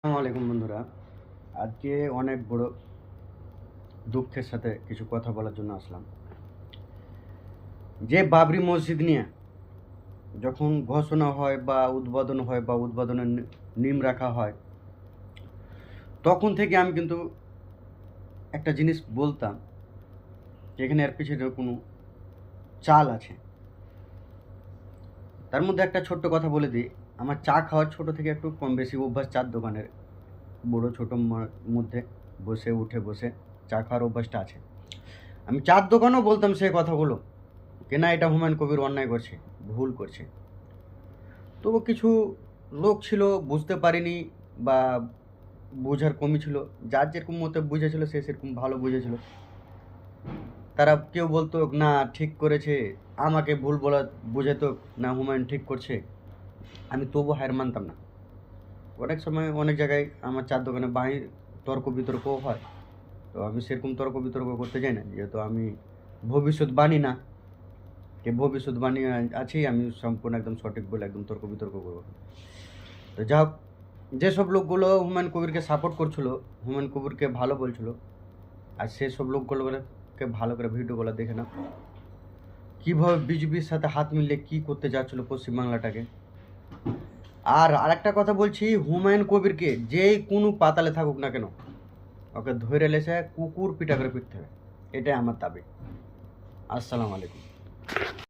আসসালামু আলাইকুম বন্ধুরা। আজকে অনেক বড় দুঃখের সাথে কিছু কথা বলার জন্য আসলাম। যে বাবরি মসজিদ নিয়ে যখন ঘোষণা হয় বা উদ্বোধন হয় বা উদ্বোধনের নিম রাখা হয়, তখন থেকে আমি কিন্তু একটা জিনিস বলতাম যে এখানে এর পিছনে কোনো চাল আছে। তার মধ্যে একটা ছোট্ট কথা বলে দিই, আমার চা খাওয়ার ছোট থেকে একটু কম বেশি অভ্যাস চার দোকানের, বড় ছোট মধ্যে বসে চা খাওয়ার অভ্যাসটা আছে। আমি চার দোকানেও বলতাম সেই কথাগুলো, যে না এটা হুমায়ুন কবির অন্যায় করছে, ভুল করছে। তবু কিছু লোক ছিল বুঝতে পারেনি বা বোঝার কমই ছিল। যার যেরকম মতো বুঝেছিল সে সেরকম ভালো বুঝেছিল। তারা কেউ বলতো না ঠিক করেছে, আমাকে ভুল বলা বোঝাতো না হুমায়ুন ঠিক করছে, আমি তবু হার মানতাম না। অনেক সময় অনেক জায়গায় আমার চার দোকানে বাহির তর্ক বিতর্কও হয়। তো আমি সেরকম তর্ক বিতর্ক করতে যাই না, যেহেতু আমি ভবিষ্যৎবাণী না, যে ভবিষ্যৎবাণী আছি আমি সম্পূর্ণ একদম সঠিক বলে একদম তর্ক বিতর্ক করবো। তো যা হোক, যেসব লোকগুলো হুমায়ুন কবিরকে সাপোর্ট করছিল, হুমায়ুন কবিরকে ভালো বলছিল, আর সেসব লোকগুলোকে ভালো করে ভিডিওগুলো দেখে না কীভাবে বিজেপির সাথে হাত মিলিয়ে কী করতে যাচ্ছিল পশ্চিমবাংলাটাকে। আর আরেকটা কথা বলছি, হুমায়ুন কবিরকে যেই কোনো পাতালে থাকুক না কেন, ওকে ধরে লেসে কুকুর পিটা করে পিটতে হবে, এটাই আমার দাবি। আসসালামু আলাইকুম।